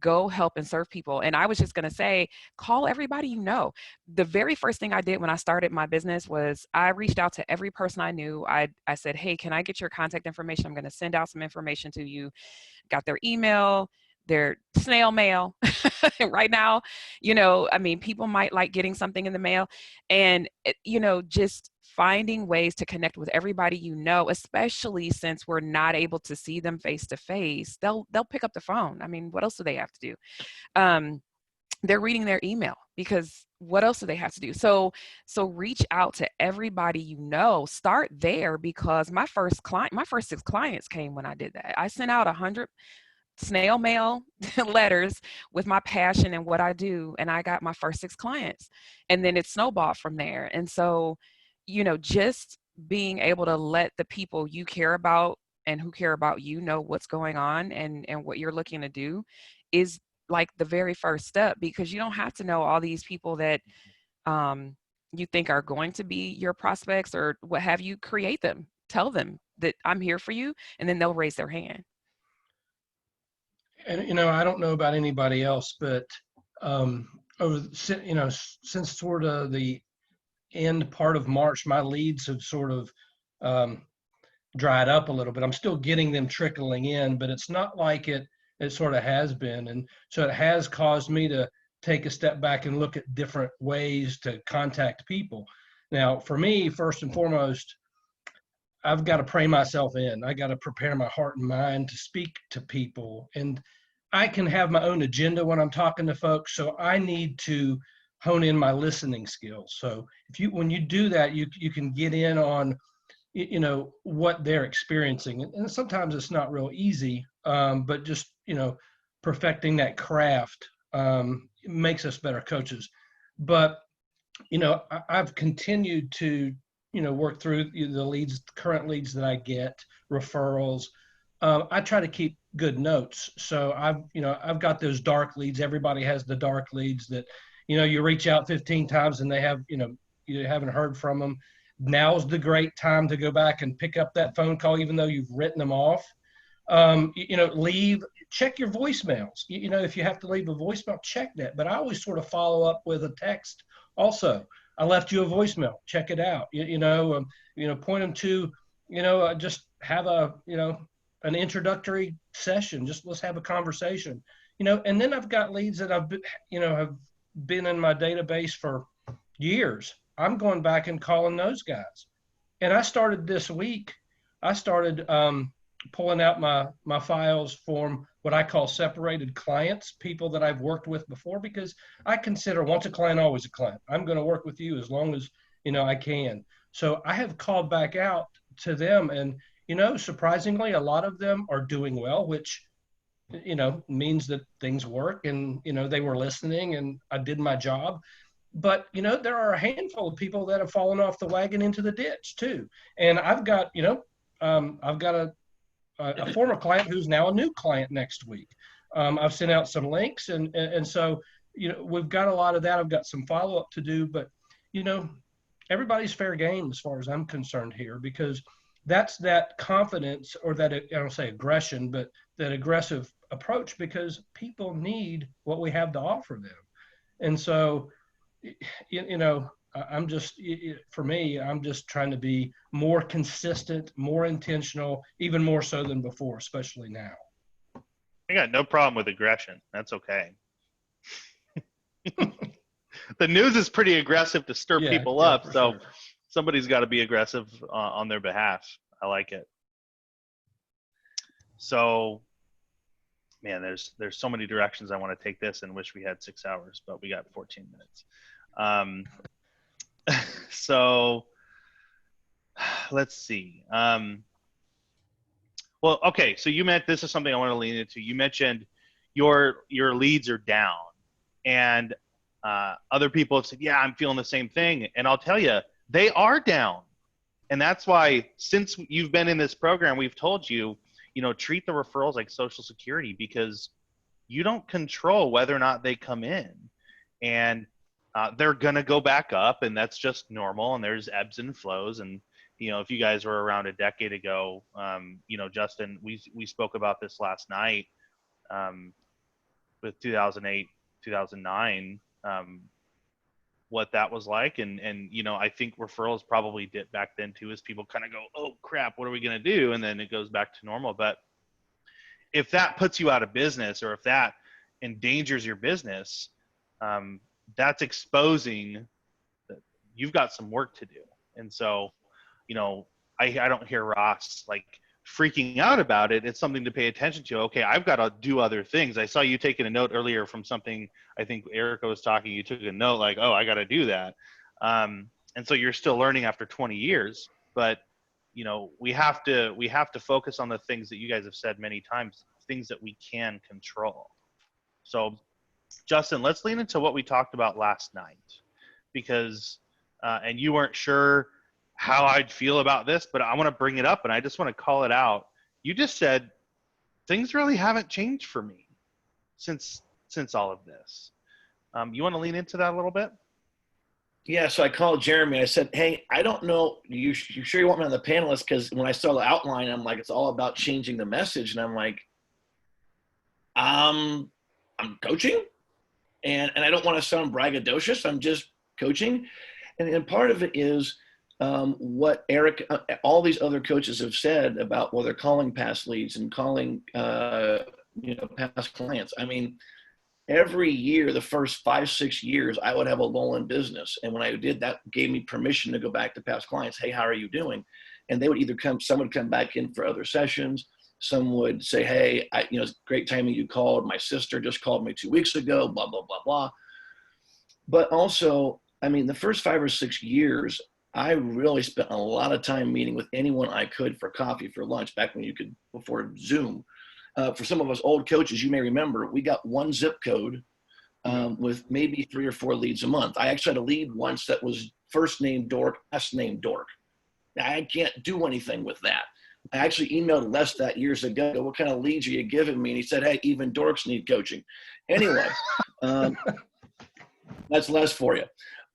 go help and serve people. And I was just going to say, call everybody you know. The very first thing I did when I started my business was I reached out to every person I knew. I said, hey, can I get your contact information? I'm going to send out some information to you. Got their email, their snail mail. Right now, people might like getting something in the mail, and, just finding ways to connect with everybody, especially since we're not able to see them face to face. They'll pick up the phone. I mean, what else do they have to do? They're reading their email, because what else do they have to do? So reach out to everybody, start there, because my first 6 clients came when I did that. I sent out 100 snail mail letters with my passion and what I do, and I got my first 6 clients, and then it snowballed from there. And so, just being able to let the people you care about and who care about you know what's going on and what you're looking to do is like the very first step, because you don't have to know all these people that you think are going to be your prospects or what have you. Create them, tell them that I'm here for you, and then they'll raise their hand. And, I don't know about anybody else, but since sort of the end part of March, my leads have sort of dried up a little bit. I'm still getting them trickling in, but it's not like it sort of has been. And so it has caused me to take a step back and look at different ways to contact people. Now, for me, first and foremost, I've got to pray myself in. I got to prepare my heart and mind to speak to people. And I can have my own agenda when I'm talking to folks. So I need to hone in my listening skills. So when you do that, you can get in on, what they're experiencing. And sometimes it's not real easy, but just, perfecting that craft makes us better coaches. But, I've continued to, work through the current leads that I get, referrals. I try to keep good notes. So I've got those dark leads. Everybody has the dark leads that, you reach out 15 times and they have, you haven't heard from them. Now's the great time to go back and pick up that phone call, even though you've written them off. Check your voicemails. If you have to leave a voicemail, check that. But I always sort of follow up with a text also. I left you a voicemail. Check it out. Point them to, just have an introductory session. Just let's have a conversation. And then I've got leads that have been in my database for years. I'm going back and calling those guys. And I started this week. I started pulling out my files from what I call separated clients, people that I've worked with before, because I consider once a client, always a client. I'm going to work with you as long as, I can. So I have called back out to them, and, surprisingly, a lot of them are doing well, which, means that things work and, they were listening and I did my job. But, there are a handful of people that have fallen off the wagon into the ditch too. And I've got, I've got a former client who's now a new client next week. I've sent out some links and so, we've got a lot of that. I've got some follow-up to do, but, everybody's fair game as far as I'm concerned here, because that's that confidence, or that, I don't say aggression, but that aggressive approach, because people need what we have to offer them. And so, I'm just, for me, I'm just trying to be more consistent, more intentional, even more so than before, especially now. I got no problem with aggression. That's okay. The news is pretty aggressive to stir people up, so sure. Somebody's got to be aggressive on their behalf. I like it. So, man, there's so many directions I want to take this, and wish we had 6 hours, but we got 14 minutes. So let's see. Well, okay. So this is something I want to lean into. You mentioned your leads are down, and other people have said, yeah, I'm feeling the same thing. And I'll tell you, they are down. And that's why, since you've been in this program, we've told you, treat the referrals like Social Security, because you don't control whether or not they come in. And they're going to go back up, and that's just normal. And there's ebbs and flows. And, if you guys were around a decade ago, Justin, we spoke about this last night with 2008, 2009, what that was like. And I think referrals probably dipped back then too, as people kind of go, oh crap, what are we going to do? And then it goes back to normal. But if that puts you out of business, or if that endangers your business, that's exposing that you've got some work to do. And so, I don't hear Ross like freaking out about it. It's something to pay attention to. Okay, I've got to do other things. I saw you taking a note earlier from something, I think Erica was talking, you took a note like, oh, I got to do that. And so you're still learning after 20 years, but we have to focus on the things that you guys have said many times, things that we can control. So Justin, let's lean into what we talked about last night, because, and you weren't sure how I'd feel about this, but I want to bring it up, and I just want to call it out. You just said things really haven't changed for me since all of this. You want to lean into that a little bit? Yeah, so I called Jeremy. I said, hey, I don't know, you sure you want me on the panelist? Because when I saw the outline, I'm like, it's all about changing the message. And I'm like, I'm coaching, and I don't want to sound braggadocious. I'm just coaching. And part of it is what Eric, all these other coaches have said about, well, they're calling past leads and calling, past clients. I mean, every year, the first 5-6 years, I would have a lull in business. And when I did, that gave me permission to go back to past clients. Hey, how are you doing? And they would either some would come back in for other sessions. Some would say, hey, it's great timing you called. My sister just called me 2 weeks ago, blah, blah, blah, blah. But also, I mean, the first 5 or 6 years, I really spent a lot of time meeting with anyone I could for coffee, for lunch, back when you could, before Zoom. For some of us old coaches, you may remember, we got one zip code with maybe 3 or 4 leads a month. I actually had a lead once that was first name Dork, last name Dork. I can't do anything with that. I actually emailed Les that years ago. What kind of leads are you giving me? And he said, hey, even dorks need coaching. Anyway, that's Les for you.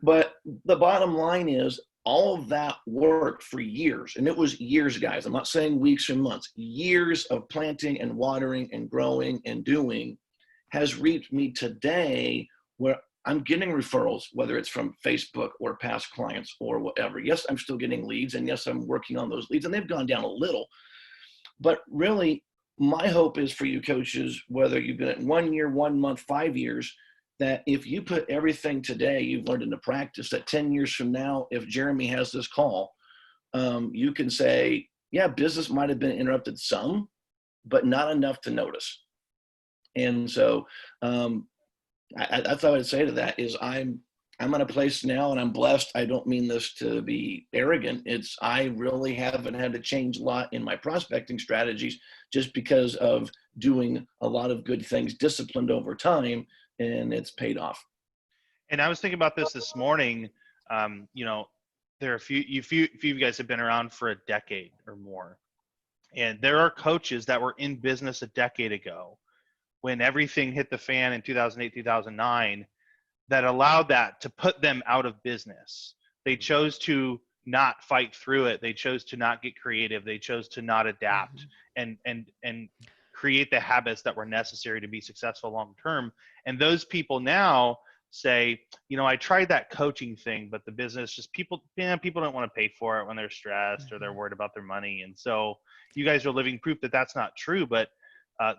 But the bottom line is, all of that worked for years. And it was years, guys. I'm not saying weeks or months. Years of planting and watering and growing and doing has reached me today, where I'm getting referrals, whether it's from Facebook or past clients or whatever. Yes, I'm still getting leads, and yes, I'm working on those leads, and they've gone down a little. But really, my hope is for you coaches, whether you've been at 1 year, 1 month, 5 years, that if you put everything today you've learned into practice, that 10 years from now, if Jeremy has this call, you can say, yeah, business might have been interrupted some, but not enough to notice. And so that's what I would say to that is I'm in a place now, and I'm blessed. I don't mean this to be arrogant. I really haven't had to change a lot in my prospecting strategies, just because of doing a lot of good things disciplined over time, and it's paid off. And I was thinking about this morning. You know, there are a few of you guys have been around for a decade or more. And there are coaches that were in business a decade ago when everything hit the fan in 2008, 2009, that allowed that to put them out of business. They chose to not fight through it. They chose to not get creative. They chose to not adapt and create the habits that were necessary to be successful long term. And those people now say, you know, I tried that coaching thing, but the business just people don't want to pay for it when they're stressed or they're worried about their money. And so you guys are living proof that that's not true. But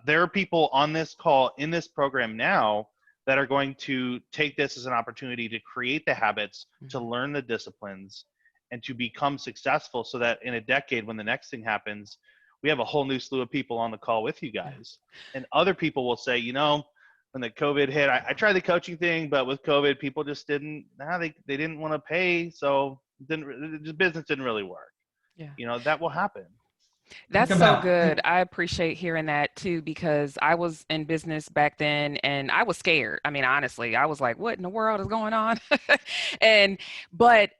there are people on this call in this program now that are going to take this as an opportunity to create the habits, to learn the disciplines, and to become successful, so that in a decade, when the next thing happens, we have a whole new slew of people on the call with you guys. And other people will say, you know, when the COVID hit, I tried the coaching thing, but with COVID, people just didn't, they didn't want to pay. So the business didn't really work. Yeah. You know, that will happen. That's so good. I appreciate hearing that too, because I was in business back then and I was scared. I mean, honestly, I was like, what in the world is going on? But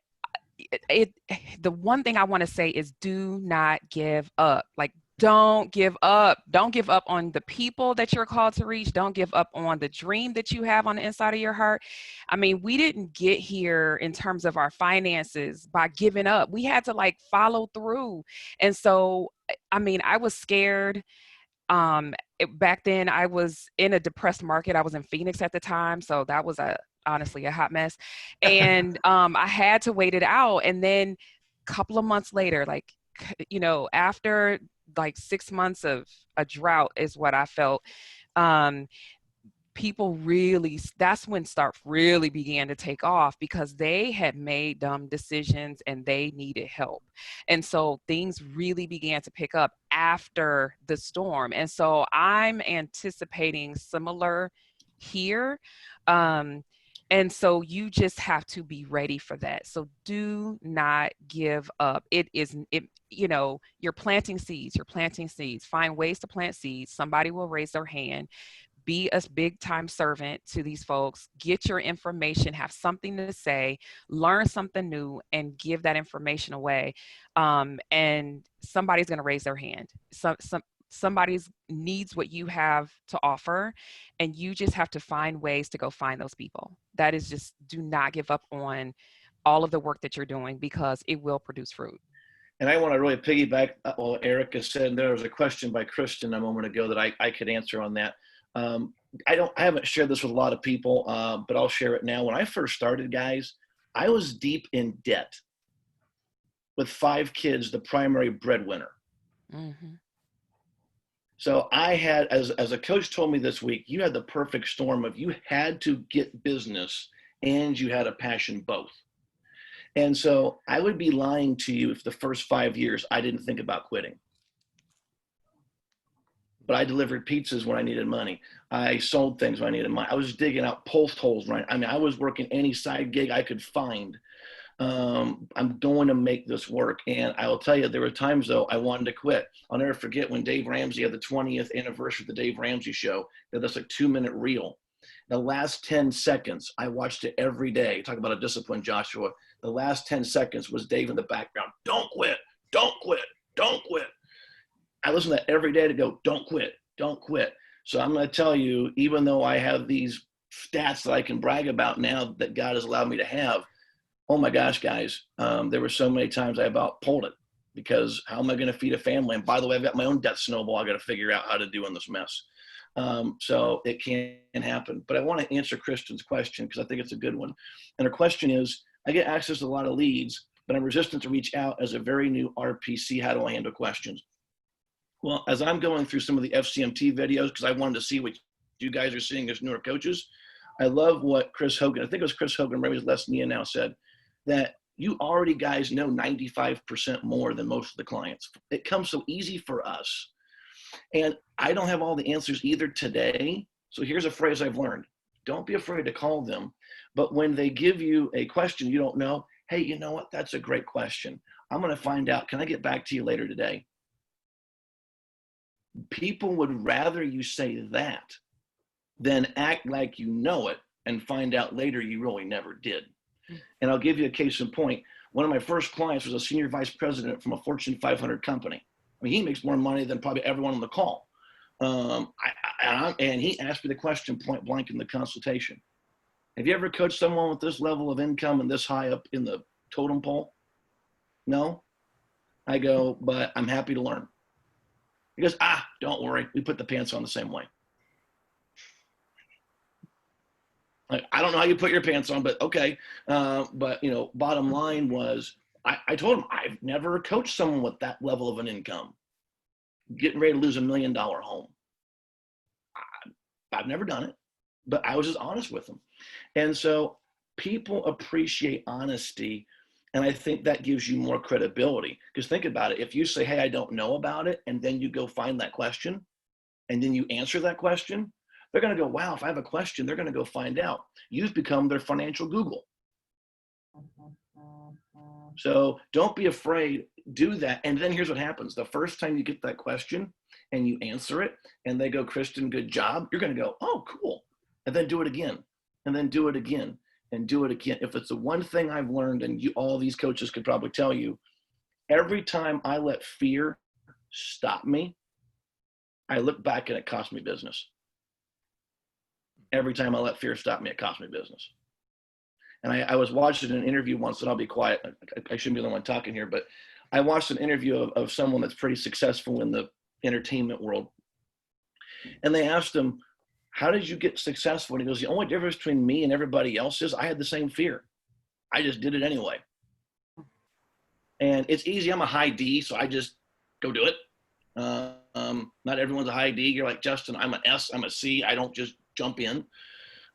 the one thing I want to say is do not give up. Like, don't give up. Don't give up on the people that you're called to reach. Don't give up on the dream that you have on the inside of your heart. I mean, we didn't get here in terms of our finances by giving up. We had to like follow through. And so, I mean, I was scared. Back then I was in a depressed market. I was in Phoenix at the time. So that was honestly a hot mess. And I had to wait it out. And then a couple of months later, like, you know, after like 6 months of a drought is what I felt. People really, that's when stuff really began to take off, because they had made dumb decisions and they needed help. And so things really began to pick up after the storm. And so I'm anticipating similar here. And so you just have to be ready for that. So do not give up. You know, you're planting seeds. Find ways to plant seeds. Somebody will raise their hand. Be a big time servant to these folks. Get your information, have something to say, learn something new, and give that information away. And somebody's going to raise their hand. Somebody needs what you have to offer, and you just have to find ways to go find those people. That is just, do not give up on all of the work that you're doing, because it will produce fruit. And I want to really piggyback what Erica said. There was a question by Kristen a moment ago that I could answer on that. I haven't shared this with a lot of people, but I'll share it now. When I first started, guys, I was deep in debt with 5 kids, the primary breadwinner. Mm-hmm. So I had, as a coach told me this week, you had the perfect storm of, you had to get business and you had a passion both. And so I would be lying to you if the first 5 years I didn't think about quitting. But I delivered pizzas when I needed money. I sold things when I needed money. I was digging out post holes, right? I mean, I was working any side gig I could find. I'm going to make this work. And I will tell you, there were times, though, I wanted to quit. I'll never forget when Dave Ramsey had the 20th anniversary of the Dave Ramsey Show. That's a 2-minute reel. The last 10 seconds, I watched it every day. Talk about a discipline, Joshua. The last 10 seconds was Dave in the background. Don't quit. Don't quit. Don't quit. I listen to that every day to go, don't quit. Don't quit. So I'm going to tell you, even though I have these stats that I can brag about now that God has allowed me to have, oh my gosh, guys, there were so many times I about pulled it, because how am I going to feed a family? And by the way, I've got my own debt snowball I got to figure out how to do in this mess. So it can happen. But I want to answer Kristen's question, because I think it's a good one. And her question is, I get access to a lot of leads, but I'm resistant to reach out as a very new RPC. How do I handle questions? Well, as I'm going through some of the FCMT videos, because I wanted to see what you guys are seeing as newer coaches, I love what Chris Hogan, I think it was Chris Hogan, maybe it was Les Nia now, said, that you already guys know 95% more than most of the clients. It comes so easy for us. And I don't have all the answers either today. So here's a phrase I've learned. Don't be afraid to call them. But when they give you a question you don't know, hey, you know what? That's a great question. I'm going to find out. Can I get back to you later today? People would rather you say that than act like you know it and find out later you really never did. And I'll give you a case in point. One of my first clients was a senior vice president from a Fortune 500 company. I mean, he makes more money than probably everyone on the call. And he asked me the question point blank in the consultation. Have you ever coached someone with this level of income and this high up in the totem pole? No. I go, but I'm happy to learn. He goes, don't worry. We put the pants on the same way. Like, I don't know how you put your pants on, but okay. But, you know, bottom line was, I told him, I've never coached someone with that level of an income, getting ready to lose $1 million home. I've never done it, but I was just honest with them. And so people appreciate honesty. And I think that gives you more credibility, because think about it. If you say, hey, I don't know about it, and then you go find that question, and then you answer that question, they're going to go, wow, if I have a question, they're going to go find out. You've become their financial Google. So don't be afraid, do that. And then here's what happens. The first time you get that question and you answer it and they go, Kristen, good job, you're going to go, oh, cool. And then do it again, and then do it again, and do it again. If it's the one thing I've learned, and all these coaches could probably tell you, every time I let fear stop me, I look back and it cost me business. Every time I let fear stop me, it cost me business. And I was watching an interview once, and I'll be quiet. I shouldn't be the one talking here, but I watched an interview of someone that's pretty successful in the entertainment world. And they asked him, how did you get successful? And he goes, the only difference between me and everybody else is I had the same fear. I just did it anyway. And it's easy. I'm a high D, so I just go do it. Not everyone's a high D. You're like, Justin, I'm an S, I'm a C. I don't just jump in.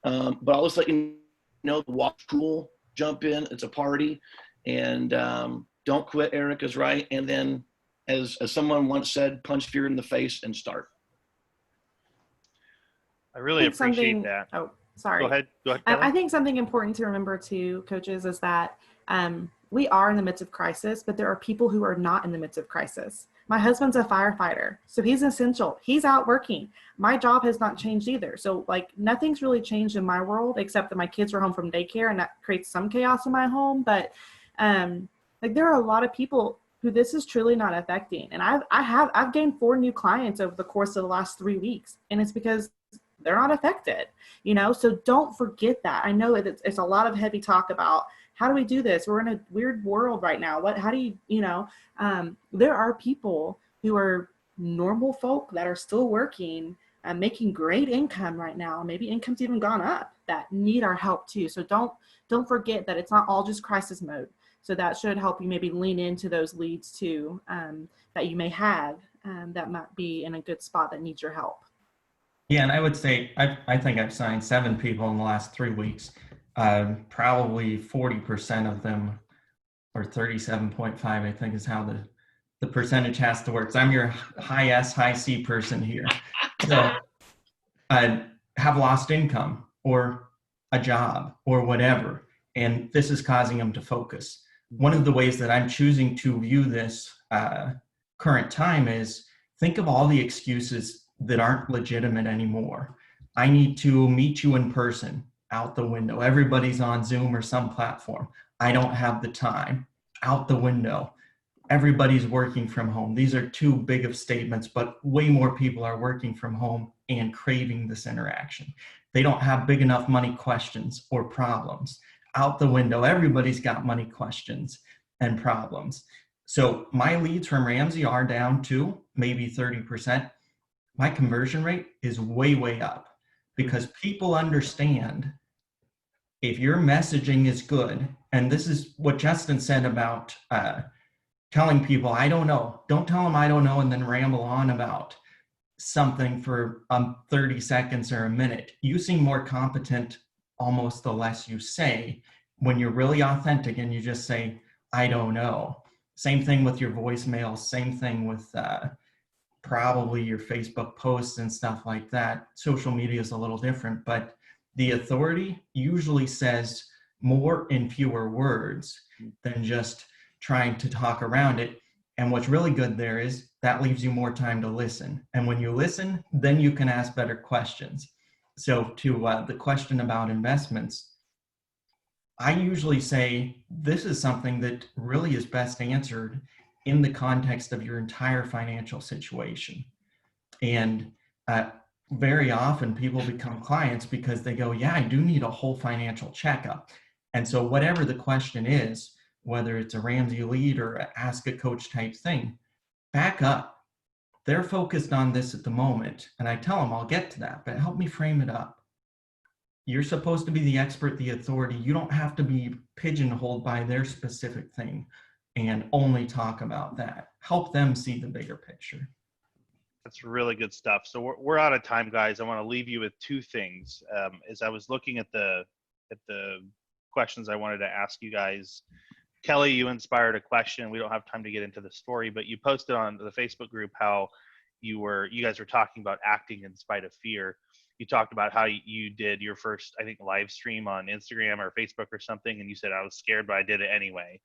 But I'll just let you know, walk cool, jump in. It's a party. And don't quit. Erica's right. And then, as someone once said, punch fear in the face and start. I really appreciate that. Oh, sorry. Go ahead. I think something important to remember too, coaches, is that we are in the midst of crisis, but there are people who are not in the midst of crisis. My husband's a firefighter, so he's essential. He's out working. My job has not changed either. So like nothing's really changed in my world except that my kids are home from daycare, and that creates some chaos in my home. But like there are a lot of people who this is truly not affecting. And I've gained 4 new clients over the course of the last 3 weeks, and it's because they're not affected, you know? So don't forget that. I know it's a lot of heavy talk about how do we do this? We're in a weird world right now. How do you know, there are people who are normal folk that are still working and making great income right now. Maybe income's even gone up, that need our help too. So don't forget that it's not all just crisis mode. So that should help you maybe lean into those leads too, that you may have that might be in a good spot that needs your help. Yeah, and I would say I think I've signed 7 people in the last 3 weeks. Probably 40% of them, or 37.5, I think is how the percentage has to work. So I'm your high S, high C person here. So have lost income or a job or whatever, and this is causing them to focus. One of the ways that I'm choosing to view this current time is think of all the excuses that aren't legitimate anymore. I need to meet you in person, out the window. Everybody's on Zoom or some platform. I don't have the time, out the window. Everybody's working from home. These are too big of statements, but way more people are working from home and craving this interaction. They don't have big enough money questions or problems. Out the window, everybody's got money questions and problems. So my leads from Ramsey are down to maybe 30%. My conversion rate is way, way up because people understand if your messaging is good, and this is what Justin said about telling people, I don't know. Don't tell them I don't know and then ramble on about something for 30 seconds or a minute. You seem more competent almost the less you say when you're really authentic and you just say, I don't know. Same thing with your voicemail, same thing with probably your Facebook posts and stuff like that. Social media is a little different, but the authority usually says more in fewer words than just trying to talk around it. And what's really good there is that leaves you more time to listen. And when you listen, then you can ask better questions. So to the question about investments, I usually say this is something that really is best answered in the context of your entire financial situation. And very often people become clients because they go, yeah, I do need a whole financial checkup. And so whatever the question is, whether it's a Ramsey lead or a ask a coach type thing, back up. They're focused on this at the moment. And I tell them I'll get to that, but help me frame it up. You're supposed to be the expert, the authority. You don't have to be pigeonholed by their specific thing and only talk about that. Help them see the bigger picture. That's really good stuff. So we're out of time, guys. I want to leave you with two things. As I was looking at the questions I wanted to ask you guys, Kelly, you inspired a question. We don't have time to get into the story, but you posted on the Facebook group how you guys were talking about acting in spite of fear. You talked about how you did your first, I think, live stream on Instagram or Facebook or something, and you said I was scared, but I did it anyway.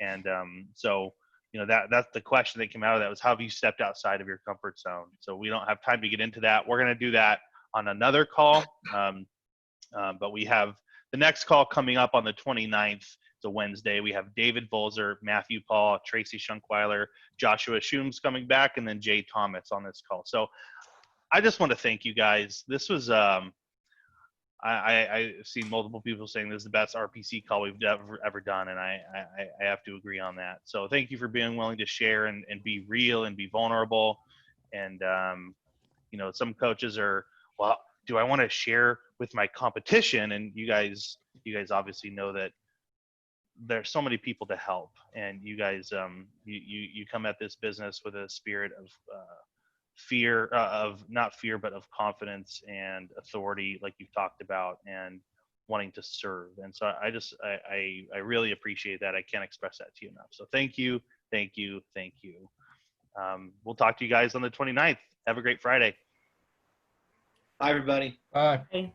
And so, you know, that's the question that came out of that was, how have you stepped outside of your comfort zone? So we don't have time to get into that. We're going to do that on another call. But we have the next call coming up on the 29th. It's a Wednesday. We have David Volzer, Matthew Paul, Tracy Schunkweiler, Joshua Schoombs coming back, and then Jay Thomas on this call. So I just want to thank you guys. This was, I've seen multiple people saying this is the best RPC call we've ever done, and I have to agree on that. So thank you for being willing to share and be real and be vulnerable. And, you know, some coaches are, well, do I want to share with my competition? And you guys obviously know that there's so many people to help, and you guys, you come at this business with a spirit of fear, of not fear, but of confidence and authority, like you've talked about, and wanting to serve. And so I really appreciate that. I can't express that to you enough. So thank you. We'll talk to you guys on the 29th. Have a great Friday. Bye, everybody. Bye. Okay.